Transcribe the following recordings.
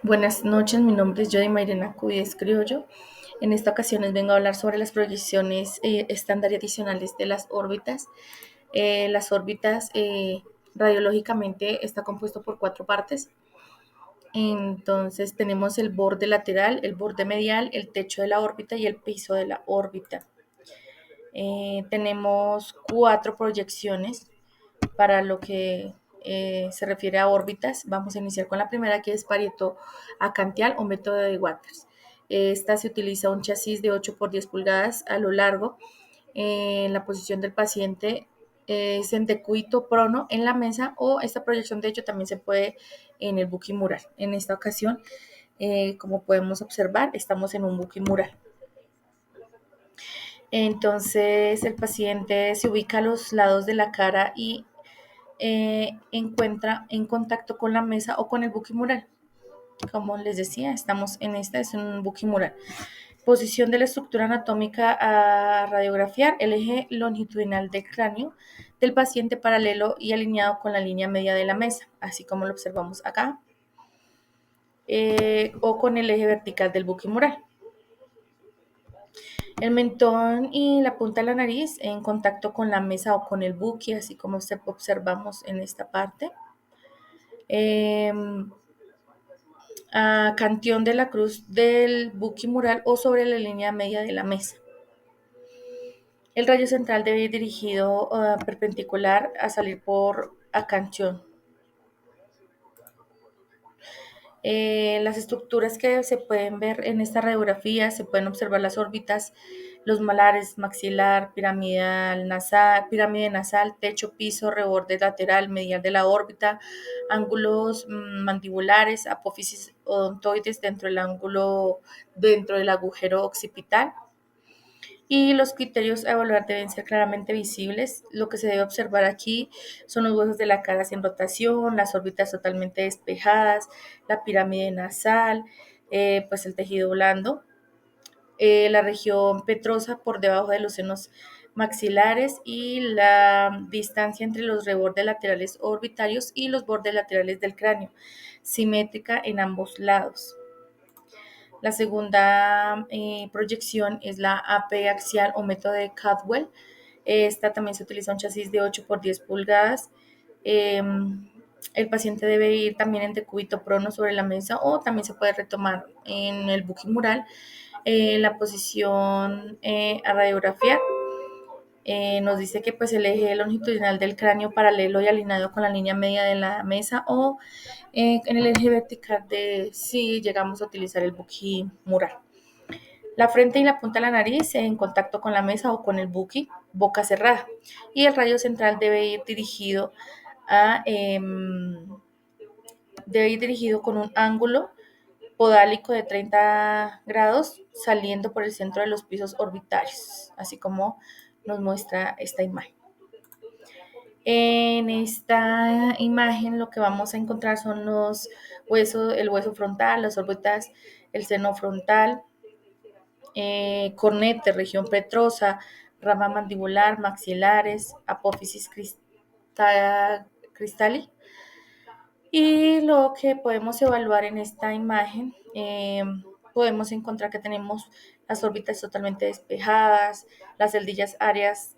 Buenas noches, mi nombre es Jody Mayrena Cuyes Criollo. En esta ocasión les vengo a hablar sobre las proyecciones estándar y adicionales de las órbitas. Las órbitas radiológicamente está compuesto por cuatro partes. Entonces tenemos el borde lateral, el borde medial, el techo de la órbita y el piso de la órbita. Tenemos cuatro proyecciones para lo que se refiere a órbitas. Vamos a iniciar con la primera, que es Pareto-Acantial o método de Waters. Esta se utiliza un chasis de 8 por 10 pulgadas a lo largo. En la posición del paciente es en decúbito prono en la mesa, o esta proyección de hecho también se puede en el buquimural. En esta ocasión, como podemos observar, estamos en un buquimural. Entonces el paciente se ubica a los lados de la cara y encuentra en contacto con la mesa o con el buquimural. Como les decía, estamos en esta, es un buquimural. Posición de la estructura anatómica a radiografiar: el eje longitudinal del cráneo del paciente paralelo y alineado con la línea media de la mesa, así como lo observamos acá, o con el eje vertical del buquimural. El mentón y la punta de la nariz en contacto con la mesa o con el buqui, así como observamos en esta parte. Eh, a Canteón de la Cruz del buquimural o sobre la línea media de la mesa. El rayo central debe ir dirigido perpendicular a salir por acantión. Las estructuras que se pueden ver en esta radiografía: se pueden observar las órbitas, los malares, maxilar, pirámide nasal, techo, piso, reborde lateral, medial de la órbita, ángulos mandibulares, apófisis odontoides dentro del agujero occipital. Y los criterios a evaluar deben ser claramente visibles. Lo que se debe observar aquí son los huesos de la cara sin rotación, las órbitas totalmente despejadas, la pirámide nasal, pues el tejido blando, la región petrosa por debajo de los senos maxilares y la distancia entre los rebordes laterales orbitarios y los bordes laterales del cráneo, simétrica en ambos lados. La segunda proyección es la AP axial o método de Caldwell. Esta también se utiliza un chasis de 8 por 10 pulgadas. Eh, el paciente debe ir también en decúbito prono sobre la mesa, o también se puede retomar en el buquimural. La posición a radiografiar nos dice que pues el eje longitudinal del cráneo paralelo y alineado con la línea media de la mesa, o en el eje vertical de si llegamos a utilizar el buki mural. La frente y la punta de la nariz en contacto con la mesa o con el buki, boca cerrada. Y el rayo central debe ir dirigido con un ángulo podálico de 30 grados saliendo por el centro de los pisos orbitarios, así como nos muestra esta imagen. En esta imagen lo que vamos a encontrar son los huesos, el hueso frontal, las órbitas, el seno frontal, cornete, región petrosa, rama mandibular, maxilares, apófisis cristali. Y lo que podemos evaluar en esta imagen, podemos encontrar que tenemos las órbitas totalmente despejadas, las celdillas áreas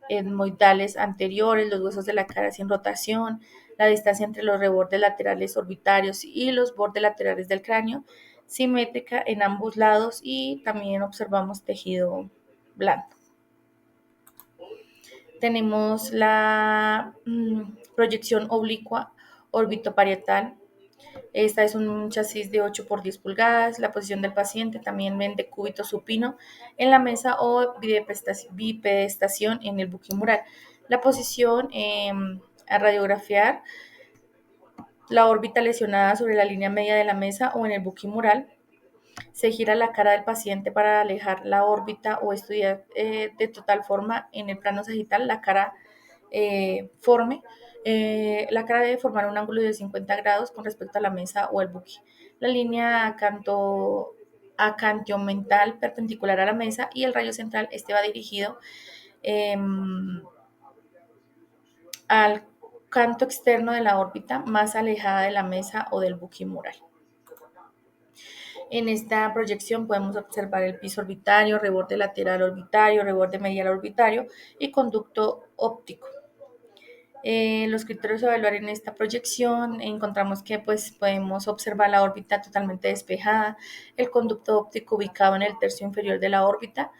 etmoidales anteriores, los huesos de la cara sin rotación, la distancia entre los rebordes laterales orbitarios y los bordes laterales del cráneo, simétrica en ambos lados, y también observamos tejido blando. Tenemos la proyección oblicua orbitoparietal. Esta es un chasis de 8 por 10 pulgadas. La posición del paciente también ven decúbito supino en la mesa o bipedestación en el buquimural. La posición a radiografiar: la órbita lesionada sobre la línea media de la mesa o en el buquimural. Se gira la cara del paciente para alejar la órbita o estudiar de total forma en el plano sagital la cara forme. La cara debe formar un ángulo de 50 grados con respecto a la mesa o el buque. La línea acantiomental perpendicular a la mesa, y el rayo central va dirigido al canto externo de la órbita más alejada de la mesa o del buquimural. En esta proyección podemos observar el piso orbitario, reborde lateral orbitario, reborde medial orbitario y conducto óptico. Los criterios a evaluar en esta proyección encontramos que pues, podemos observar la órbita totalmente despejada, el conducto óptico ubicado en el tercio inferior de la órbita,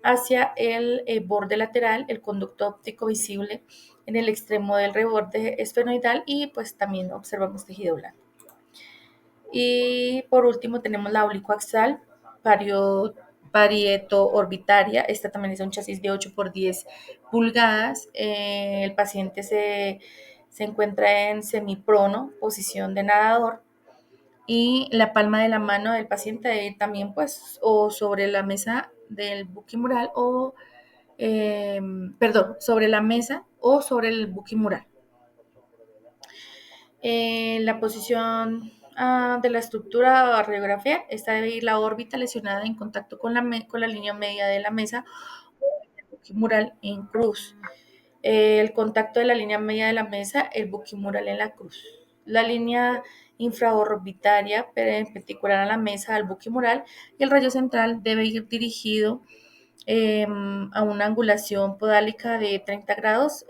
hacia el borde lateral, el conducto óptico visible en el extremo del reborde esfenoidal y pues también observamos tejido blando. Y por último tenemos la oblicuaxal parieto orbitaria. Esta también es un chasis de 8 por 10 pulgadas. El paciente se encuentra en semiprono, posición de nadador, y la palma de la mano del paciente debe ir también pues o sobre la mesa del buquimural o sobre la mesa o sobre el buquimural. La posición de la estructura a radiografía, esta debe ir la órbita lesionada en contacto con la línea media de la mesa o el buquimural en cruz. El contacto de la línea media de la mesa, el buquimural en la cruz. La línea infraorbitaria perpendicular a la mesa al buquimural y el rayo central debe ir dirigido a una angulación podálica de 30 grados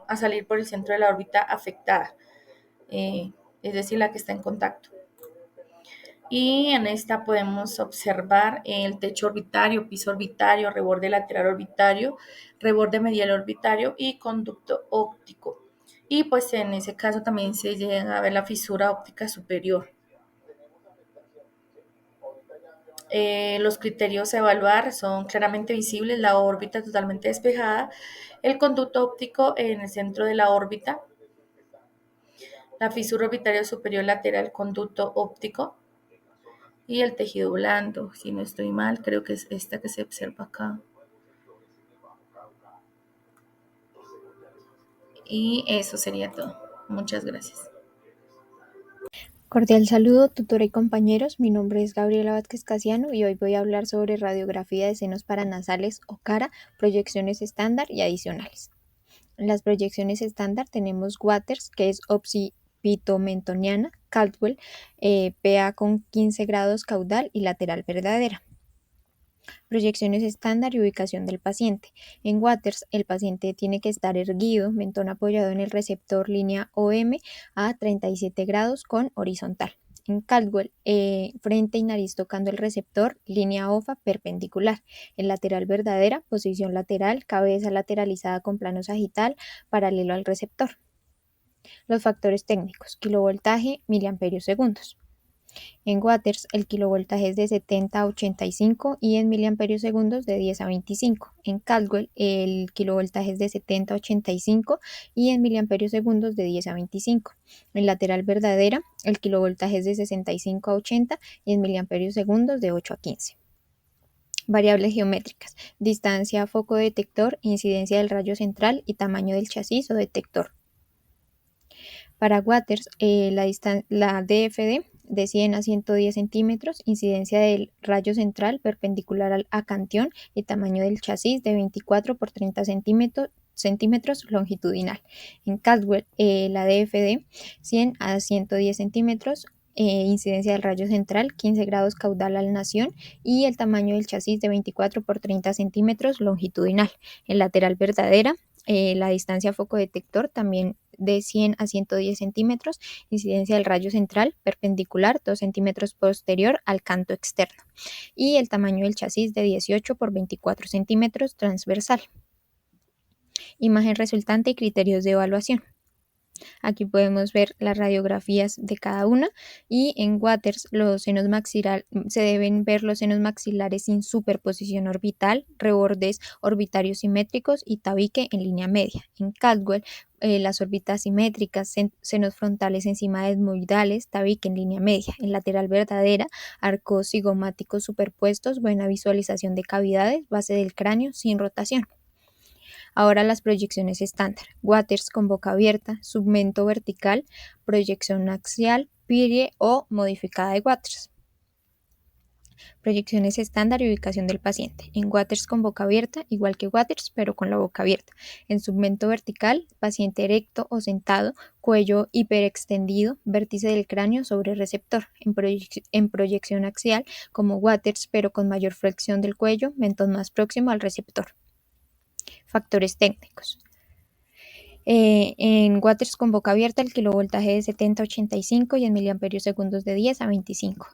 a salir por el centro de la órbita afectada. Es decir, la que está en contacto. Y en esta podemos observar el techo orbitario, piso orbitario, reborde lateral orbitario, reborde medial orbitario y conducto óptico. Y pues en ese caso también se llega a ver la fisura óptica superior. Los criterios a evaluar son claramente visibles, la órbita totalmente despejada, el conducto óptico en el centro de la órbita, la fisura orbitaria superior lateral, conducto óptico y el tejido blando. Si no estoy mal, creo que es esta que se observa acá. Y eso sería todo. Muchas gracias. Cordial saludo, tutora y compañeros. Mi nombre es Gabriela Vázquez Casiano y hoy voy a hablar sobre radiografía de senos paranasales o cara, proyecciones estándar y adicionales. En las proyecciones estándar tenemos Waters, que es occipitomentoniana, Caldwell, PA con 15 grados caudal y lateral verdadera. Proyecciones estándar y ubicación del paciente. En Waters, el paciente tiene que estar erguido, mentón apoyado en el receptor línea OM a 37 grados con horizontal. En Caldwell, frente y nariz tocando el receptor, línea OFA perpendicular. En lateral verdadera, posición lateral, cabeza lateralizada con plano sagital, paralelo al receptor. Los factores técnicos: kilovoltaje, miliamperios segundos. En Waters, el kilovoltaje es de 70 a 85 y en miliamperios segundos de 10 a 25. En Caldwell, el kilovoltaje es de 70 a 85 y en miliamperios segundos de 10 a 25. En lateral verdadera, el kilovoltaje es de 65 a 80 y en miliamperios segundos de 8 a 15. Variables geométricas: distancia a foco detector, incidencia del rayo central y tamaño del chasis o detector. Para Waters, la DFD de 100 a 110 centímetros, incidencia del rayo central perpendicular al acantión y tamaño del chasis de 24 por 30 centímetros longitudinal. En Caldwell, la DFD 100 a 110 centímetros, incidencia del rayo central 15 grados caudal al nación y el tamaño del chasis de 24 por 30 centímetros longitudinal. En lateral verdadera, la distancia foco detector también de 100 a 110 centímetros, incidencia del rayo central perpendicular 2 centímetros posterior al canto externo y el tamaño del chasis de 18 por 24 centímetros transversal. Imagen resultante y criterios de evaluación. Aquí podemos ver las radiografías de cada una y en Waters se deben ver los senos maxilares sin superposición orbital, rebordes orbitarios simétricos y tabique en línea media. En Caldwell, las órbitas simétricas, senos frontales encima etmoidales, tabique en línea media. En lateral verdadera, arcos cigomáticos superpuestos, buena visualización de cavidades, base del cráneo sin rotación. Ahora las proyecciones estándar. Waters con boca abierta, submento vertical, proyección axial, Pierre o modificada de Waters. Proyecciones estándar y ubicación del paciente. En Waters con boca abierta, igual que Waters, pero con la boca abierta. En segmento vertical, paciente erecto o sentado, cuello hiperextendido, vértice del cráneo sobre receptor. En proyección axial, como Waters, pero con mayor flexión del cuello, mentón más próximo al receptor. Factores técnicos. En Waters con boca abierta, el kilovoltaje de 70 a 85 y en miliamperios segundos de 10 a 25.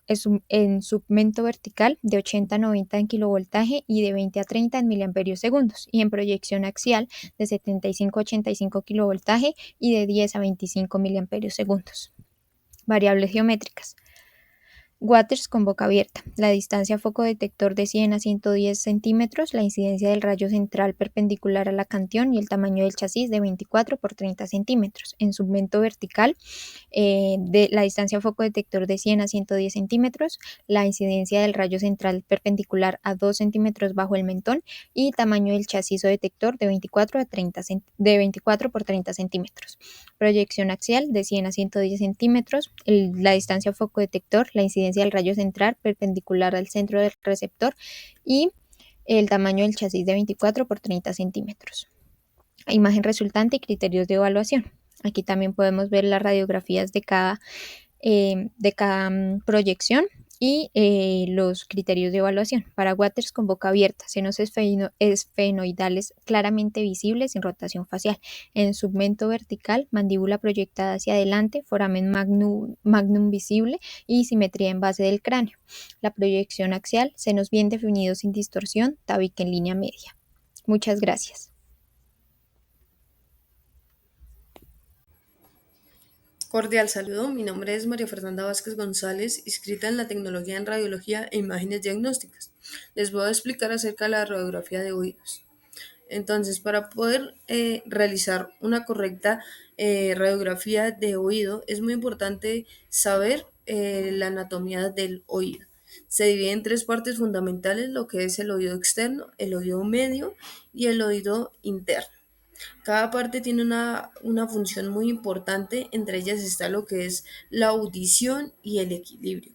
En segmento vertical, de 80 a 90 en kilovoltaje y de 20 a 30 en miliamperios segundos. Y en proyección axial, de 75 a 85 kilovoltaje y de 10 a 25 miliamperios segundos. Variables geométricas. Waters con boca abierta. La distancia foco detector de 100 a 110 centímetros, la incidencia del rayo central perpendicular a la canción y el tamaño del chasis de 24 por 30 centímetros. En segmento vertical, de la distancia foco detector de 100 a 110 centímetros, la incidencia del rayo central perpendicular a 2 centímetros bajo el mentón y tamaño del chasis o detector de 24 por 30 centímetros. Proyección axial de 100 a 110 centímetros, la distancia foco detector, la incidencia del rayo central perpendicular al centro del receptor y el tamaño del chasis de 24 por 30 centímetros. Imagen resultante y criterios de evaluación. Aquí también podemos ver las radiografías de cada proyección y los criterios de evaluación. Para Waters con boca abierta, senos esfenoidales claramente visibles sin rotación facial. En segmento vertical, mandíbula proyectada hacia adelante, foramen magnum visible y simetría en base del cráneo. La proyección axial, senos bien definidos sin distorsión, tabique en línea media. Muchas gracias. Cordial saludo, mi nombre es María Fernanda Vázquez González, inscrita en la tecnología en radiología e imágenes diagnósticas. Les voy a explicar acerca de la radiografía de oídos. Entonces, para poder realizar una correcta radiografía de oído, es muy importante saber la anatomía del oído. Se divide en tres partes fundamentales, lo que es el oído externo, el oído medio y el oído interno. Cada parte tiene una función muy importante, entre ellas está lo que es la audición y el equilibrio.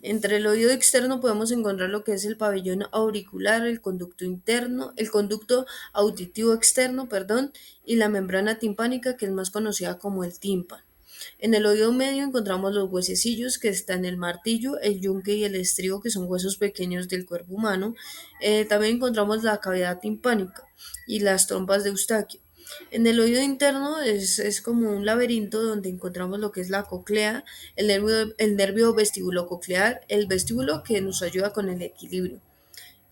Entre el oído externo podemos encontrar lo que es el pabellón auricular, el conducto interno, el conducto auditivo externo, perdón, y la membrana timpánica, que es más conocida como el tímpano. En el oído medio encontramos los huesecillos que están el martillo, el yunque y el estribo, que son huesos pequeños del cuerpo humano. También encontramos la cavidad timpánica y las trompas de Eustaquio. En el oído interno es como un laberinto donde encontramos lo que es la cóclea, el nervio vestíbulo-coclear, el vestíbulo que nos ayuda con el equilibrio.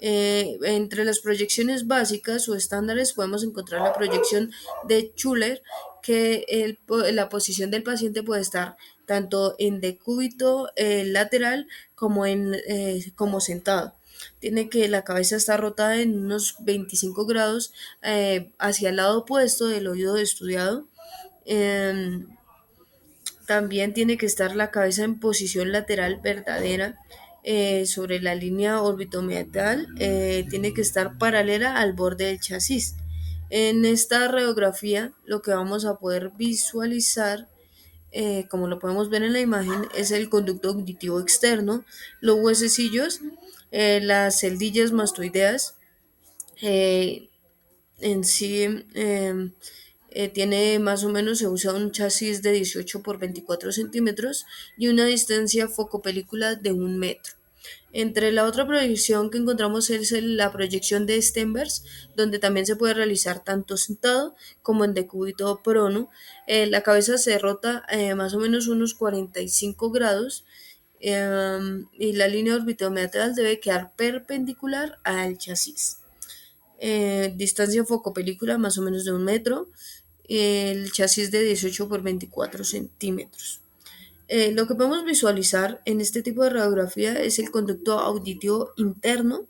Entre las proyecciones básicas o estándares podemos encontrar la proyección de Schuller, que la posición del paciente puede estar tanto en decúbito lateral como sentado. Tiene que la cabeza estar rotada en unos 25 grados hacia el lado opuesto del oído estudiado. Em, También tiene que estar la cabeza en posición lateral verdadera sobre la línea orbitomeatal. Tiene que estar paralela al borde del chasis. En esta radiografía lo que vamos a poder visualizar, como lo podemos ver en la imagen, es el conducto auditivo externo, los huesecillos, las celdillas mastoideas. eh, en sí tiene más o menos, se usa un chasis de 18 por 24 centímetros y una distancia foco-película de 1 metro. Entre la otra proyección que encontramos es la proyección de Stenvers, donde también se puede realizar tanto sentado como en decúbito prono. La cabeza se rota más o menos unos 45 grados y la línea orbitomeatral debe quedar perpendicular al chasis. Distancia foco-película más o menos de 1 metro, el chasis de 18 por 24 centímetros. Lo que podemos visualizar en este tipo de radiografía es el conducto auditivo interno,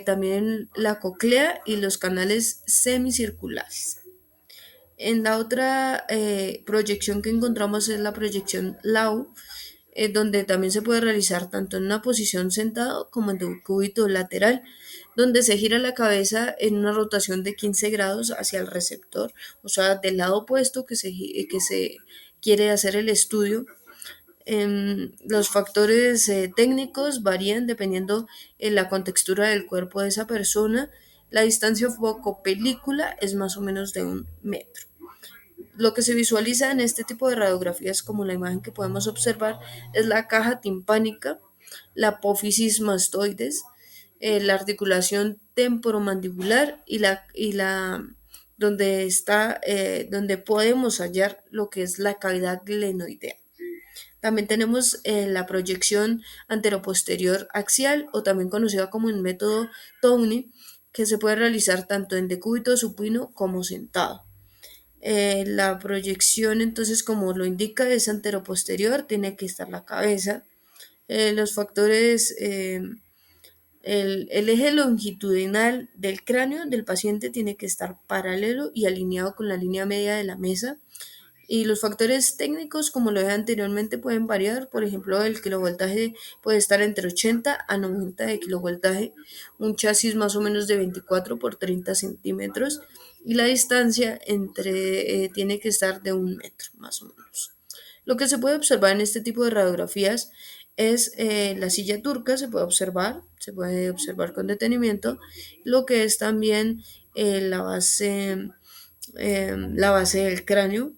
también la cóclea y los canales semicirculares. En la otra proyección que encontramos es la proyección LAU, donde también se puede realizar tanto en una posición sentado como en decúbito lateral, donde se gira la cabeza en una rotación de 15 grados hacia el receptor, o sea, del lado opuesto que se quiere hacer el estudio. Los factores técnicos varían dependiendo de la contextura del cuerpo de esa persona. La distancia foco-película es más o menos de 1 metro. Lo que se visualiza en este tipo de radiografías, como la imagen que podemos observar, es la caja timpánica, la apófisis mastoides, la articulación temporomandibular donde podemos hallar lo que es la cavidad glenoidea. También tenemos la proyección anteroposterior axial, o también conocida como el método Towne, que se puede realizar tanto en decúbito supino como sentado. La proyección, entonces, como lo indica, es anteroposterior, tiene que estar la cabeza. Los factores, el eje longitudinal del cráneo del paciente tiene que estar paralelo y alineado con la línea media de la mesa. Y los factores técnicos, como lo dije anteriormente, pueden variar. Por ejemplo, el kilovoltaje puede estar entre 80 a 90 de kilovoltaje, un chasis más o menos de 24 por 30 centímetros, y la distancia tiene que estar de 1 metro más o menos. Lo que se puede observar en este tipo de radiografías es la silla turca, se puede observar con detenimiento, lo que es también la base del cráneo,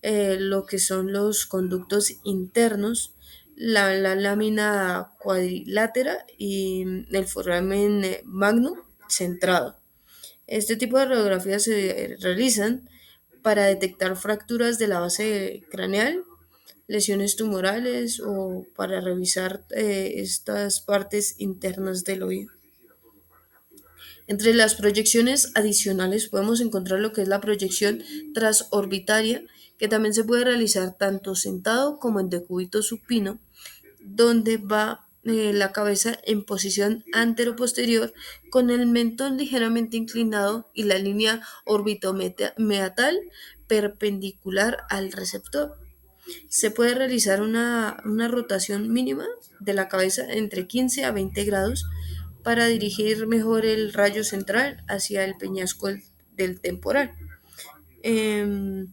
lo que son los conductos internos, la lámina cuadrilátera y el foramen magnum centrado. Este tipo de radiografías se realizan para detectar fracturas de la base craneal, lesiones tumorales o para revisar estas partes internas del oído. Entre las proyecciones adicionales podemos encontrar lo que es la proyección transorbitaria, que también se puede realizar tanto sentado como en decúbito supino, donde va la cabeza en posición anteroposterior con el mentón ligeramente inclinado y la línea orbitomeatal perpendicular al receptor. Se puede realizar una rotación mínima de la cabeza entre 15 a 20 grados para dirigir mejor el rayo central hacia el peñasco del temporal. Em,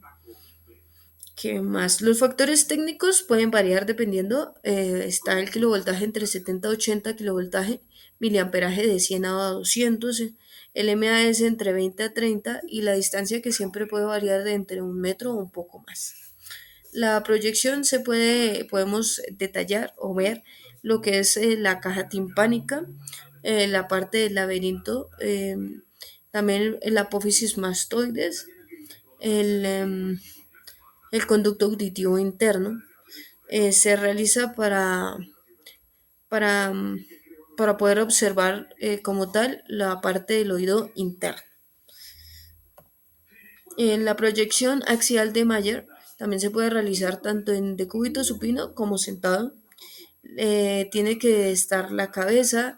¿Qué más? Los factores técnicos pueden variar dependiendo. Está el kilovoltaje entre 70 a 80 kilovoltaje, miliamperaje de 100 a 200, el MAS entre 20 a 30 y la distancia, que siempre puede variar de entre 1 metro o un poco más. La proyección podemos detallar o ver lo que es la caja timpánica, la parte del laberinto, también el apófisis mastoides, el, em, el conducto auditivo interno. Se realiza para, em, para poder observar como tal la parte del oído interno. En la proyección axial de Mayer también se puede realizar tanto en decúbito supino como sentado. Tiene que estar la cabeza,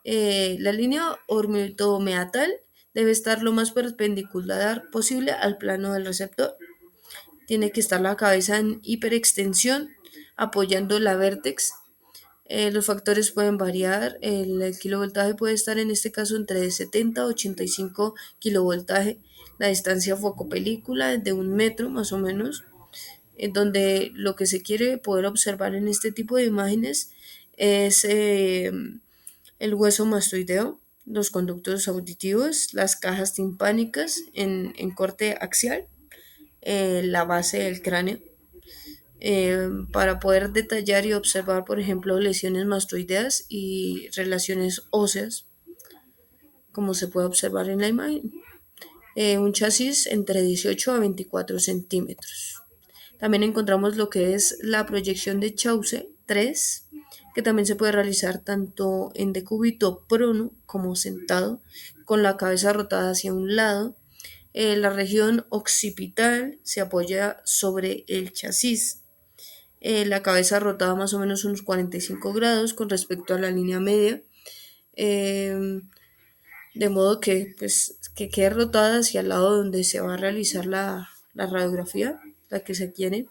la línea orbitomeatal debe estar lo más perpendicular posible al plano del receptor. Tiene que estar la cabeza en hiperextensión, apoyando la vértex. Los factores pueden variar. El kilovoltaje puede estar en este caso entre 70 a 85 kilovoltaje. La distancia foco-película es de 1 metro más o menos, en donde lo que se quiere poder observar en este tipo de imágenes es el hueso mastoideo, los conductos auditivos, las cajas timpánicas en corte axial, la base del cráneo, para poder detallar y observar, por ejemplo, lesiones mastoideas y relaciones óseas, como se puede observar en la imagen. Un chasis entre 18 a 24 centímetros. También encontramos lo que es la proyección de Chaucer 3, que también se puede realizar tanto en decúbito prono como sentado, con la cabeza rotada hacia un lado. La región occipital se apoya sobre el chasis. La cabeza rotada más o menos unos 45 grados con respecto a la línea media. Eh, de modo que, pues, que quede rotada hacia el lado donde se va a realizar la radiografía, la que se quiere.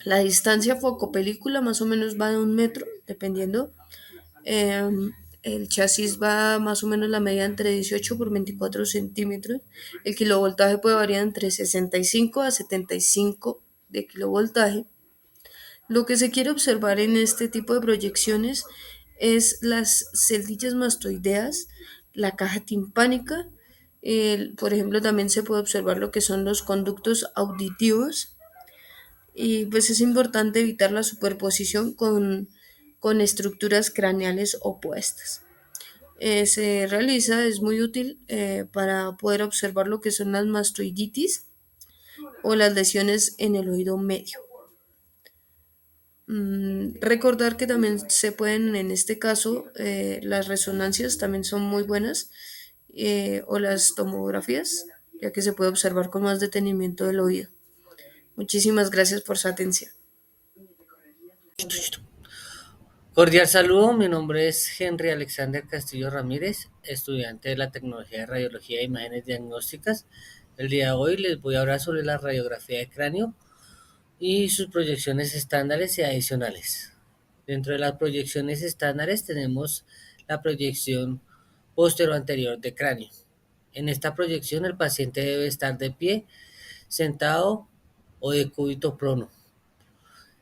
La distancia foco-película más o menos va de 1 metro, dependiendo. Eh, el chasis va más o menos la media entre 18 por 24 centímetros. El kilovoltaje puede variar entre 65 a 75 de kilovoltaje. Lo que se quiere observar en este tipo de proyecciones es las celdillas mastoideas, la caja timpánica, por ejemplo, también se puede observar lo que son los conductos auditivos y pues es importante evitar la superposición con estructuras craneales opuestas. Se realiza, es muy útil para poder observar lo que son las mastoiditis o las lesiones en el oído medio. Recordar que también se pueden, en este caso, las resonancias también son muy buenas o las tomografías, ya que se puede observar con más detenimiento del oído. Muchísimas gracias por su atención. Cordial saludo, mi nombre es Henry Alexander Castillo Ramírez, estudiante de la tecnología de radiología e imágenes diagnósticas. El día de hoy les voy a hablar sobre la radiografía de cráneo y sus proyecciones estándares y adicionales. Dentro de las proyecciones estándares tenemos la proyección postero-anterior de cráneo. En esta proyección el paciente debe estar de pie, sentado o de cúbito prono,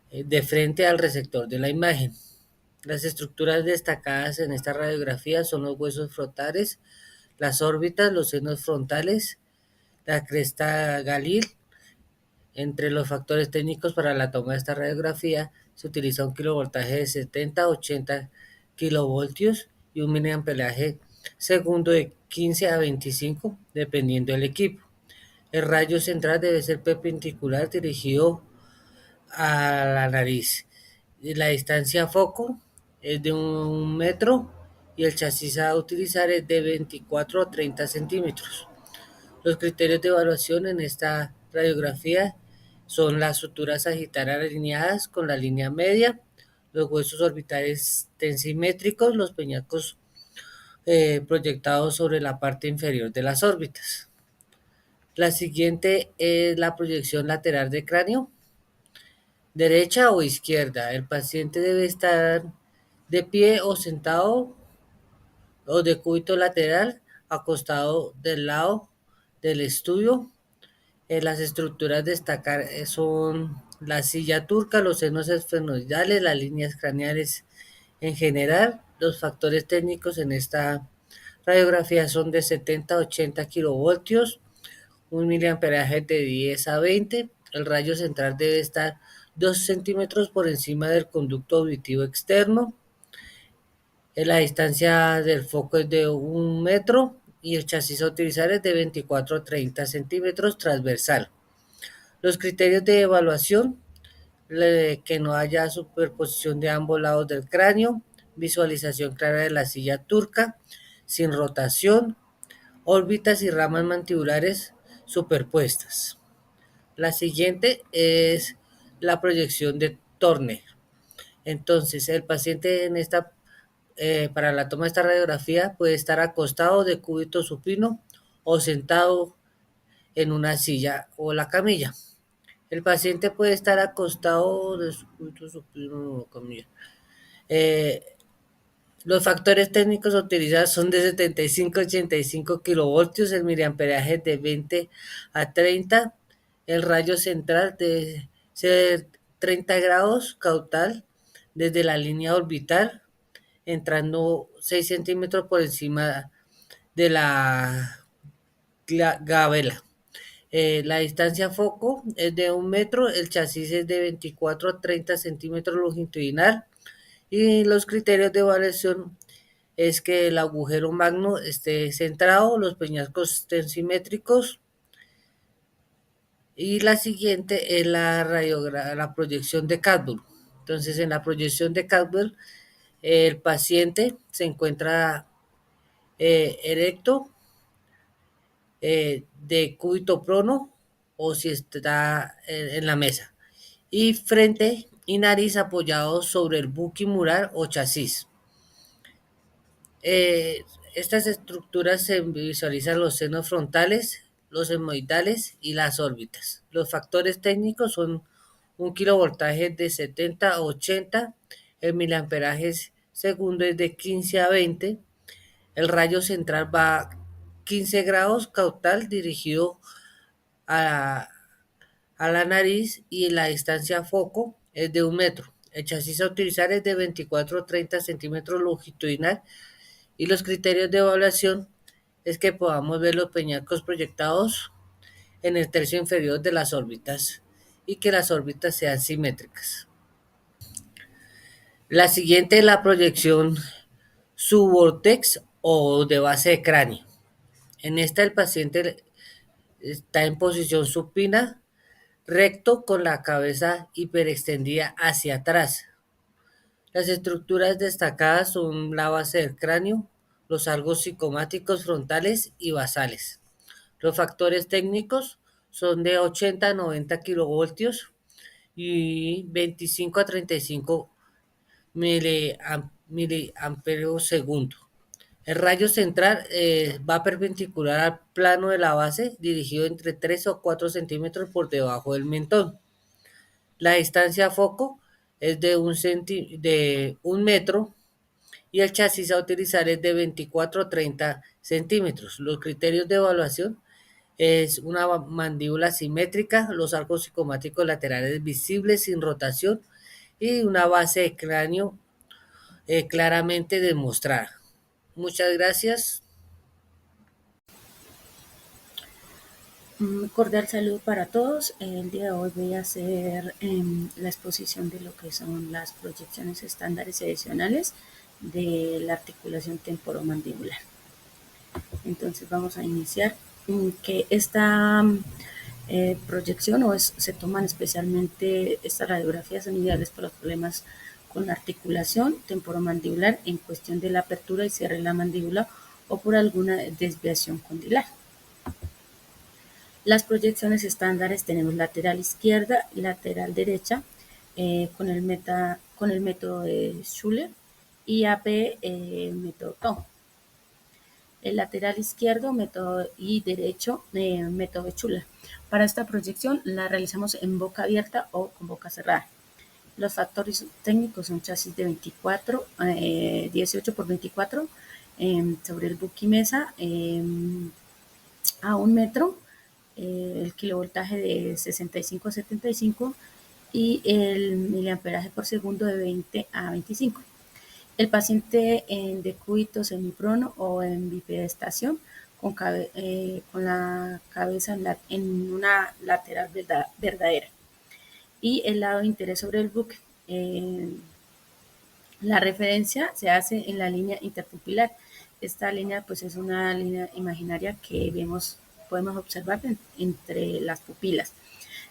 de frente al receptor de la imagen. Las estructuras destacadas en esta radiografía son los huesos frontales, las órbitas, los senos frontales, la cresta galil. Entre los factores técnicos para la toma de esta radiografía se utiliza un kilovoltaje de 70 a 80 kilovoltios y un miliamperaje segundo de 15 a 25, dependiendo del equipo. El rayo central debe ser perpendicular dirigido a la nariz. La distancia foco es de 1 metro y el chasis a utilizar es de 24 a 30 centímetros. Los criterios de evaluación en esta radiografía son las suturas sagitarias alineadas con la línea media, los huesos orbitales tensimétricos, los peñascos proyectados sobre la parte inferior de las órbitas. La siguiente es la proyección lateral de cráneo, derecha o izquierda. El paciente debe estar de pie o sentado o de cúbito lateral, acostado del lado del estudio. Las estructuras destacar son la silla turca, los senos esfenoidales, las líneas craneales en general. Los factores técnicos en esta radiografía son de 70 a 80 kilovoltios, un miliamperaje de 10 a 20. El rayo central debe estar 2 centímetros por encima del conducto auditivo externo. La distancia del foco es de 1 metro y el chasis a utilizar es de 24 a 30 centímetros transversal. Los criterios de evaluación, que no haya superposición de ambos lados del cráneo, visualización clara de la silla turca, sin rotación, órbitas y ramas mandibulares superpuestas. La siguiente es la proyección de Turner. Entonces, el paciente para la toma de esta radiografía puede estar acostado de cúbito supino o sentado en una silla o la camilla. El paciente puede estar acostado de cúbito supino o la camilla. Los factores técnicos a utilizar son de 75 a 85 kilovoltios, el miliamperaje de 20 a 30, el rayo central de ser 30 grados caudal desde la línea orbital, entrando 6 centímetros por encima de la gabela. La distancia foco es de 1 metro, el chasis es de 24 a 30 centímetros longitudinal y los criterios de evaluación es que el agujero magno esté centrado, los peñascos tensimétricos. Y la siguiente es la proyección de Cadbury. Entonces, en la proyección de Cadbury, el paciente se encuentra erecto, de cúbito prono o si está en la mesa, y frente y nariz apoyados sobre el buque mural o chasis. Eh, Estas estructuras se visualizan los senos frontales, los hemorroidales y las órbitas. Los factores técnicos son un kilovoltaje de 70 a 80, el miliamperaje segundo es de 15 a 20, el rayo central va a 15 grados caudal dirigido a, a la nariz y la distancia foco es de 1 metro. El chasis a utilizar es de 24 o 30 centímetros longitudinal y los criterios de evaluación es que podamos ver los peñascos proyectados en el tercio inferior de las órbitas y que las órbitas sean simétricas. La siguiente es la proyección subvortex o de base de cráneo. En esta el paciente está en posición supina, recto con la cabeza hiperextendida hacia atrás. Las estructuras destacadas son la base del cráneo, los arcos cigomáticos frontales y basales. Los factores técnicos son de 80 a 90 kilovoltios y 25 a 35 miliamperios segundo. El rayo central va perpendicular al plano de la base, dirigido entre 3 o 4 centímetros por debajo del mentón. La distancia a foco es de 1 metro y el chasis a utilizar es de 24 o 30 centímetros. Los criterios de evaluación es una mandíbula simétrica, los arcos cigomáticos laterales visibles sin rotación y una base de cráneo claramente demostrada. Muchas gracias. Un cordial saludo para todos. El día de hoy voy a hacer la exposición de lo que son las proyecciones estándares y adicionales de la articulación temporomandibular. Entonces vamos a iniciar que esta proyección se toman especialmente estas radiografías son ideales para los problemas con la articulación temporomandibular en cuestión de la apertura y cierre de la mandíbula o por alguna desviación condilar. Las proyecciones estándares tenemos lateral izquierda y lateral derecha con el método de Schuller y AP método Tom. El lateral izquierdo método y derecho método de Schuller. Para esta proyección la realizamos en boca abierta o con boca cerrada. Los factores técnicos son chasis de 18 por 24 sobre el buquimesa a 1 metro, el kilovoltaje de 65 a 75 y el miliamperaje por segundo de 20 a 25. El paciente en decúbito semiprono o en bipedestación con la cabeza en una lateral verdadera y el lado de interés sobre el buque. La referencia se hace en la línea interpupilar. Esta línea pues es una línea imaginaria que podemos observar entre las pupilas.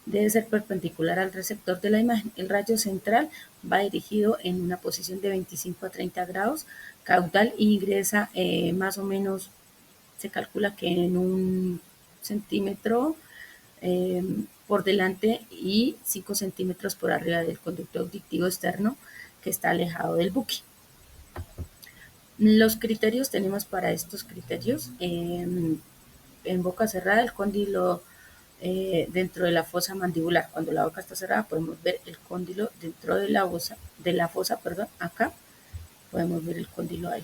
Debe ser perpendicular al receptor de la imagen. El rayo central va dirigido en una posición de 25 a 30 grados caudal y ingresa más o menos, se calcula que en 1 centímetro por delante y 5 centímetros por arriba del conducto auditivo externo que está alejado del buque. Los criterios tenemos para estos criterios en boca cerrada el cóndilo dentro de la fosa mandibular. Cuando la boca está cerrada podemos ver el cóndilo dentro de la fosa, acá podemos ver el cóndilo ahí.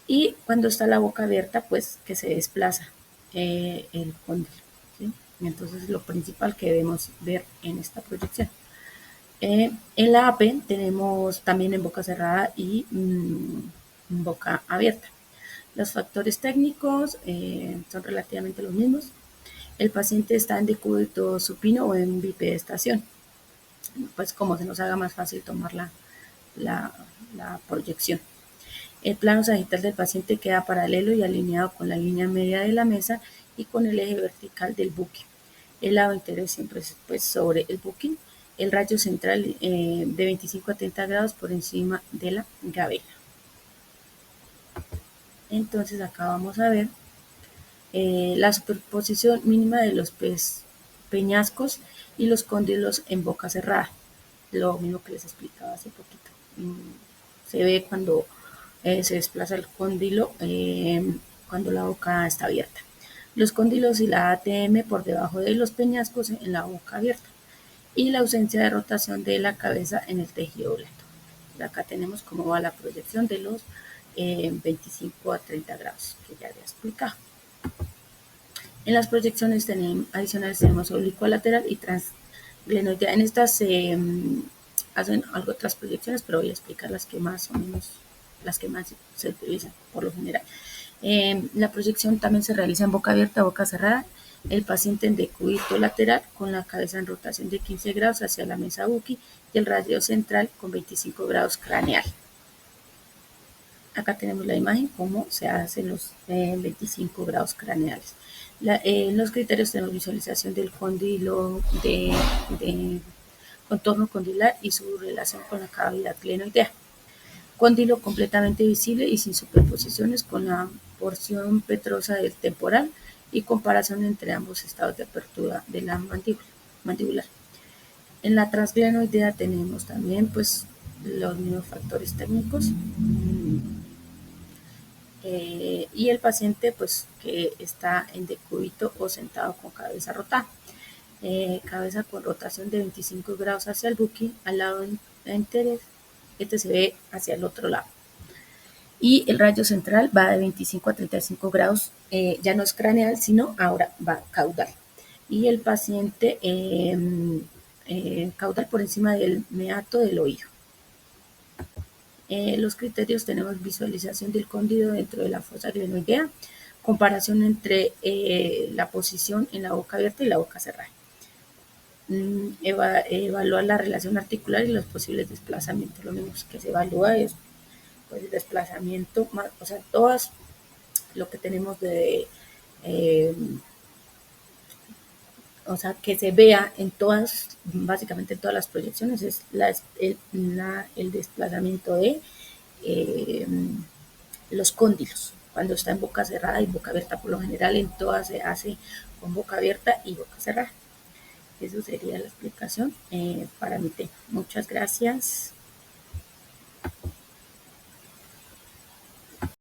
Y cuando está la boca abierta, pues que se desplaza el cóndilo, ¿sí? Entonces lo principal que debemos ver en esta proyección. En la AP tenemos también en boca cerrada y boca abierta. Los factores técnicos son relativamente los mismos. El paciente está en decúbito supino o en bipedestación, pues como se nos haga más fácil tomar la proyección. El plano sagital del paciente queda paralelo y alineado con la línea media de la mesa y con el eje vertical del buque. El lado interés siempre es pues, sobre el buque. El rayo central de 25 a 30 grados por encima de la gabela. Entonces acá vamos a ver la superposición mínima de los peñascos y los cóndilos en boca cerrada. Lo mismo que les explicaba hace poquito. Se ve cuando se desplaza el cóndilo cuando la boca está abierta. Los cóndilos y la ATM por debajo de los peñascos en la boca abierta. Y la ausencia de rotación de la cabeza en el tejido blando. Acá tenemos cómo va la proyección de los 25 a 30 grados que ya había explicado. En las proyecciones adicionales tenemos oblicuo lateral y transglenoidea. En estas hacen algo otras proyecciones, pero voy a explicar las que más o menos, las que más se utilizan por lo general. La proyección también se realiza en boca abierta, boca cerrada. El paciente en decúbito lateral con la cabeza en rotación de 15 grados hacia la mesa buqui y el radio central con 25 grados craneal. Acá tenemos la imagen, cómo se hacen los 25 grados craneales. Los criterios tenemos visualización del cóndilo de contorno condilar y su relación con la cavidad glenoidea. Cóndilo completamente visible y sin superposiciones con la porción petrosa del temporal y comparación entre ambos estados de apertura de la mandibular. En la transglenoidea tenemos también pues los mismos factores técnicos y el paciente pues que está en decúbito o sentado con cabeza rotada. Cabeza con rotación de 25 grados hacia el buqui al lado anterior, este se ve hacia el otro lado. Y el rayo central va de 25 a 35 grados, ya no es craneal, sino ahora va caudal. Y el paciente caudal por encima del meato del oído. Los criterios tenemos visualización del cóndilo dentro de la fosa glenoidea, comparación entre la posición en la boca abierta y la boca cerrada. Evaluar la relación articular y los posibles desplazamientos. Lo mismo que se evalúa es pues, el desplazamiento, o sea, todas lo que tenemos de, o sea, que se vea en todas, básicamente en todas las proyecciones, es el desplazamiento de los cóndilos, cuando está en boca cerrada y boca abierta. Por lo general en todas se hace con boca abierta y boca cerrada. Eso sería la explicación para mi tema. Muchas gracias.